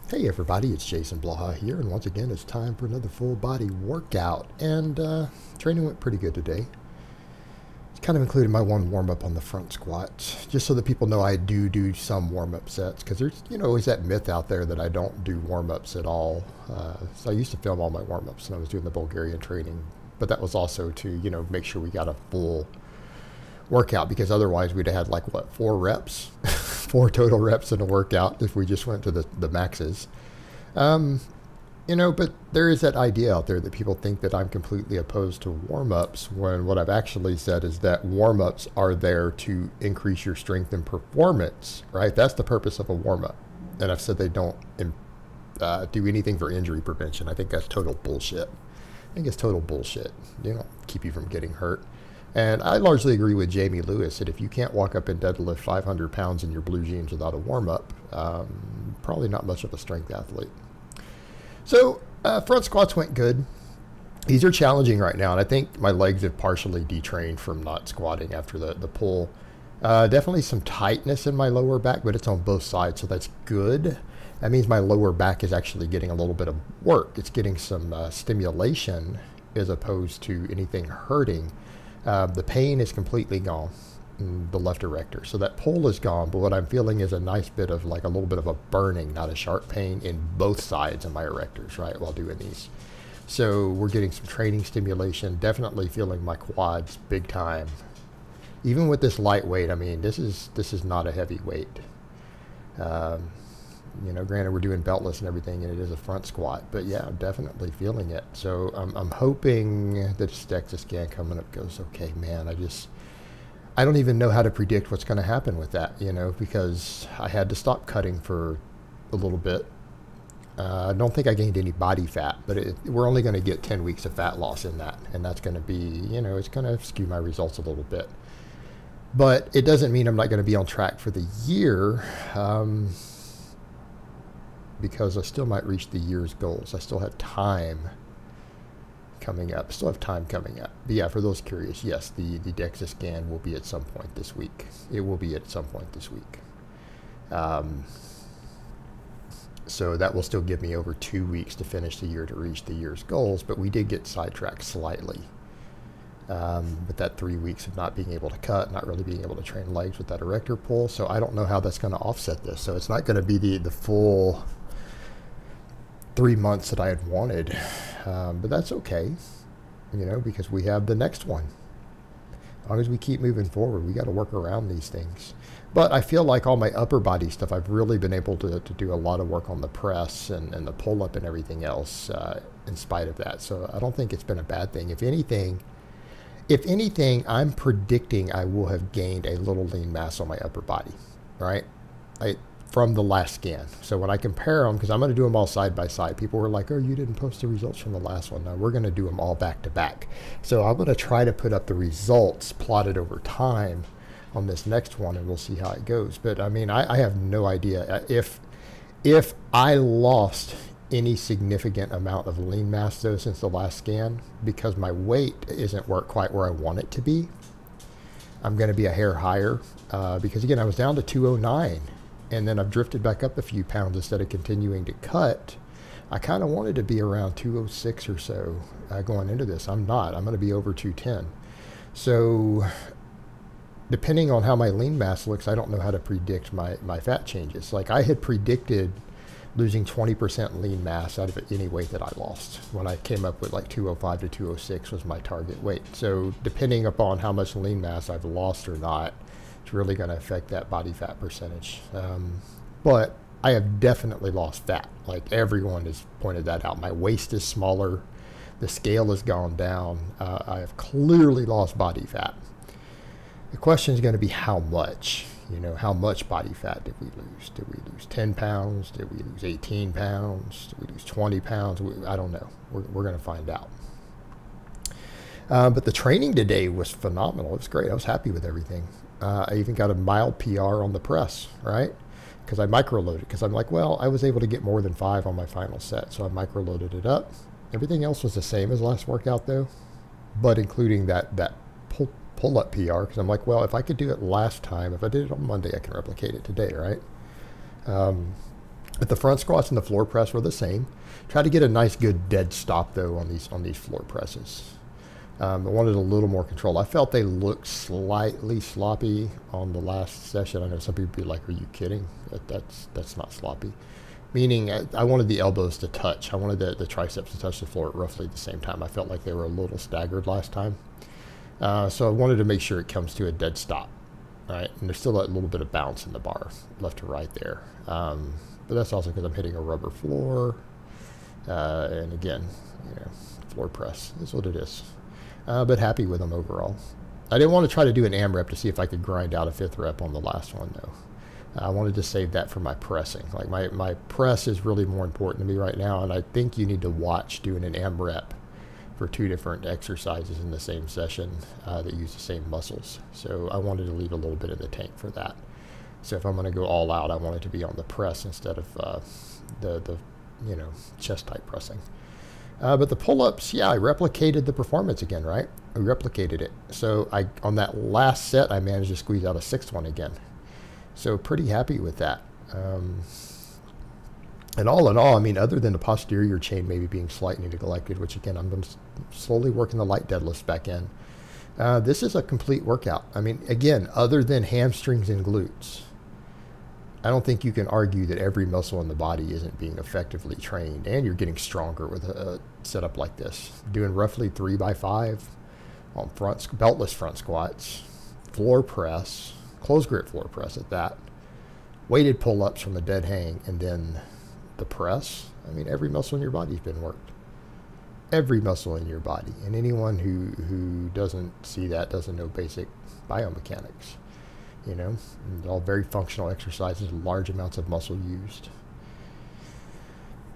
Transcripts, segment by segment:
Hey everybody, it's Jason Blaha here, and once again it's time for another full body workout. And training went pretty good today. It's kind of included my one warm up on the front squats, just so that people know I do some warm up sets, because there's always that myth out there that I don't do warm ups at all. So I used to film all my warm ups when I was doing the Bulgarian training, but that was also to make sure we got a full workout, because otherwise we'd have had like what, 4 reps 4 total reps in a workout if we just went to the maxes. But there is that idea out there that people think that I'm completely opposed to warm-ups, when what I've actually said is that warm-ups are there to increase your strength and performance, right? That's the purpose of a warm-up. And I've said they don't do anything for injury prevention. I think that's total bullshit. I think it's total bullshit. They don't keep you from getting hurt. And I largely agree with Jamie Lewis that if you can't walk up and deadlift 500 pounds in your blue jeans without a warm-up, probably not much of a strength athlete. So front squats went good. These are challenging right now, and I think my legs have partially detrained from not squatting after the pull. Definitely some tightness in my lower back, but it's on both sides, so that's good. That means my lower back is actually getting a little bit of work. It's getting some stimulation as opposed to anything hurting. The pain is completely gone in the left erector, so that pull is gone, but what I'm feeling is a nice bit of like a little bit of a burning, not a sharp pain, in both sides of my erectors, right, while doing these. So we're getting some training stimulation, definitely feeling my quads big time. Even with this light weight, I mean, this is not a heavy weight. Granted we're doing beltless and everything, and it is a front squat, but yeah, I'm definitely feeling it. So I'm hoping that this DEXA scan coming up goes okay. Man, I don't even know how to predict what's going to happen with that, because I had to stop cutting for a little bit. I don't think I gained any body fat, but we're only going to get 10 weeks of fat loss in that, and that's going to be, it's going to skew my results a little bit. But it doesn't mean I'm not going to be on track for the year. Because I still might reach the year's goals. I still have time coming up. But yeah, for those curious, yes, the DEXA scan will be at some point this week. It will be at some point this week. So that will still give me over 2 weeks to finish the year to reach the year's goals, but we did get sidetracked slightly. With that 3 weeks of not being able to cut, not really being able to train legs with that erector pull. So I don't know how that's going to offset this. So it's not going to be the full 3 months that I had wanted, but that's okay, because we have the next one. As long as we keep moving forward, we got to work around these things. But I feel like all my upper body stuff, I've really been able to do a lot of work on the press and the pull up and everything else in spite of that. So I don't think it's been a bad thing. If anything, I'm predicting I will have gained a little lean mass on my upper body, right? From the last scan. So when I compare them, because I'm going to do them all side by side, people were like, oh, you didn't post the results from the last one. No, we're going to do them all back to back. So I'm going to try to put up the results plotted over time on this next one, and we'll see how it goes. But I mean, I have no idea if I lost any significant amount of lean mass though since the last scan, because my weight isn't quite where I want it to be. I'm going to be a hair higher because again, I was down to 209. And then I've drifted back up a few pounds instead of continuing to cut. I kind of wanted to be around 206 or so going into this. I'm not. I'm going to be over 210. So depending on how my lean mass looks, I don't know how to predict my fat changes. Like I had predicted losing 20% lean mass out of any weight that I lost when I came up with like 205 to 206 was my target weight. So depending upon how much lean mass I've lost or not, really going to affect that body fat percentage. But I have definitely lost fat. Like everyone has pointed that out. My waist is smaller. The scale has gone down. I have clearly lost body fat. The question is going to be how much. How much body fat did we lose? Did we lose 10 pounds? Did we lose 18 pounds? Did we lose 20 pounds? I don't know. We're going to find out. But the training today was phenomenal. It was great. I was happy with everything. I even got a mild PR on the press, right? Because I micro-loaded. Because I'm like, well, I was able to get more than 5 on my final set, so I micro-loaded it up. Everything else was the same as last workout, though, but including that pull-up PR. Because I'm like, well, if I could do it last time, if I did it on Monday, I can replicate it today, right? But the front squats and the floor press were the same. Try to get a nice good dead stop though on these floor presses. I wanted a little more control. I felt they looked slightly sloppy on the last session. I know some people be like, "Are you kidding? That's not sloppy." Meaning, I wanted the elbows to touch. I wanted the triceps to touch the floor at roughly the same time. I felt like they were a little staggered last time. So I wanted to make sure it comes to a dead stop, right? And there's still that little bit of bounce in the bar, left to right there. But that's also because I'm hitting a rubber floor. And again, floor press is what it is. But happy with them overall. I didn't want to try to do an AMRAP to see if I could grind out a 5th rep on the last one, though. I wanted to save that for my pressing. Like my press is really more important to me right now, and I think you need to watch doing an AMRAP for 2 different exercises in the same session that use the same muscles. So I wanted to leave a little bit in the tank for that. So if I'm going to go all out, I want it to be on the press instead of the chest type pressing. But the pull-ups, yeah, I replicated the performance again, right? I replicated it. So on that last set, I managed to squeeze out a 6th one again. So pretty happy with that. And all in all, I mean, other than the posterior chain maybe being slightly neglected, which again, I'm slowly working the light deadlifts back in. This is a complete workout. I mean, again, other than hamstrings and glutes, I don't think you can argue that every muscle in the body isn't being effectively trained, and you're getting stronger with a setup like this. Doing roughly 3x5 on beltless front squats, floor press, close grip floor press at that, weighted pull-ups from a dead hang, and then the press. I mean, every muscle in your body's been worked. Every muscle in your body. And anyone who doesn't see that doesn't know basic biomechanics. All very functional exercises, large amounts of muscle used.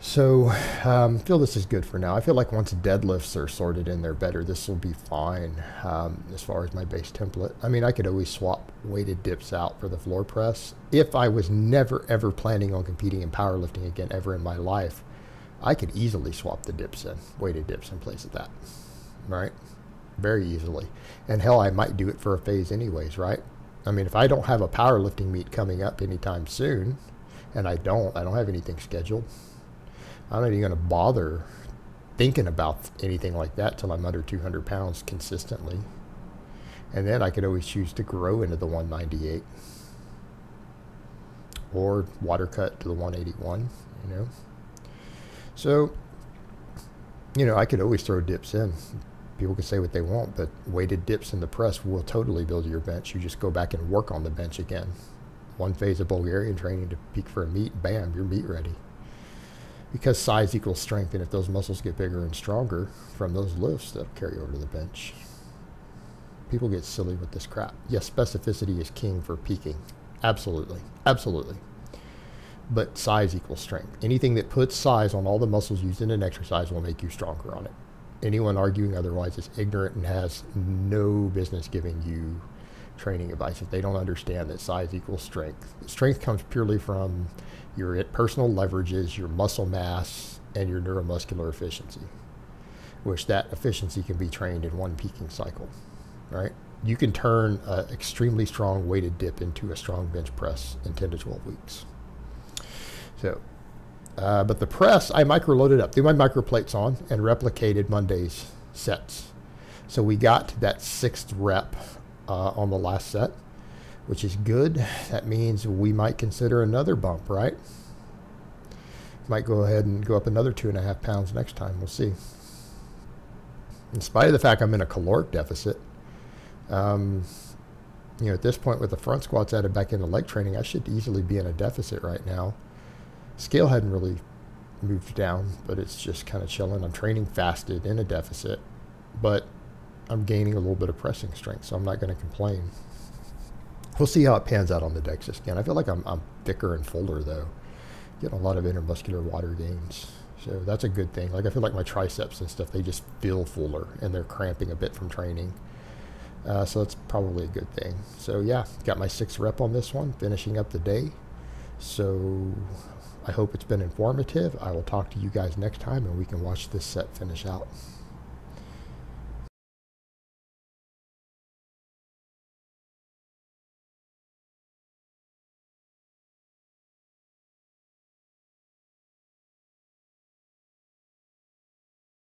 So feel this is good for now. I feel like once deadlifts are sorted in there better, this will be fine as far as my base template. I mean, I could always swap weighted dips out for the floor press. If I was never, ever planning on competing in powerlifting again ever in my life, I could easily swap the dips in, weighted dips in place of that, right? Very easily. And hell, I might do it for a phase anyways, right? I mean, if I don't have a powerlifting meet coming up anytime soon, and I don't have anything scheduled, I'm not even going to bother thinking about anything like that till I'm under 200 pounds consistently. And then I could always choose to grow into the 198 or water cut to the 181, So, I could always throw dips in. People can say what they want, but weighted dips in the press will totally build your bench. You just go back and work on the bench again. One phase of Bulgarian training to peak for a meet, bam, you're meet ready. Because size equals strength, and if those muscles get bigger and stronger from those lifts, that'll carry over to the bench. People get silly with this crap. Yes, specificity is king for peaking. Absolutely. Absolutely. But size equals strength. Anything that puts size on all the muscles used in an exercise will make you stronger on it. Anyone arguing otherwise is ignorant and has no business giving you training advice if they don't understand that size equals strength. Strength comes purely from your personal leverages, your muscle mass, and your neuromuscular efficiency, which that efficiency can be trained in one peaking cycle, right? You can turn an extremely strong weighted dip into a strong bench press in 10 to 12 weeks. So, but the press, I micro-loaded up, threw my microplates on, and replicated Monday's sets. So we got to that 6th rep on the last set, which is good. That means we might consider another bump, right? Might go ahead and go up another 2.5 pounds next time. We'll see. In spite of the fact I'm in a caloric deficit, at this point with the front squats added back into leg training, I should easily be in a deficit right now. Scale hadn't really moved down, but it's just kind of chilling. I'm training fasted in a deficit, but I'm gaining a little bit of pressing strength, so I'm not going to complain. We'll see how it pans out on the DEXA scan. I feel like I'm thicker and fuller, though. Getting a lot of intermuscular water gains. So that's a good thing. Like, I feel like my triceps and stuff, they just feel fuller, and they're cramping a bit from training. So that's probably a good thing. So, yeah, got my 6th rep on this one, finishing up the day. So I hope it's been informative. I will talk to you guys next time, and we can watch this set finish out.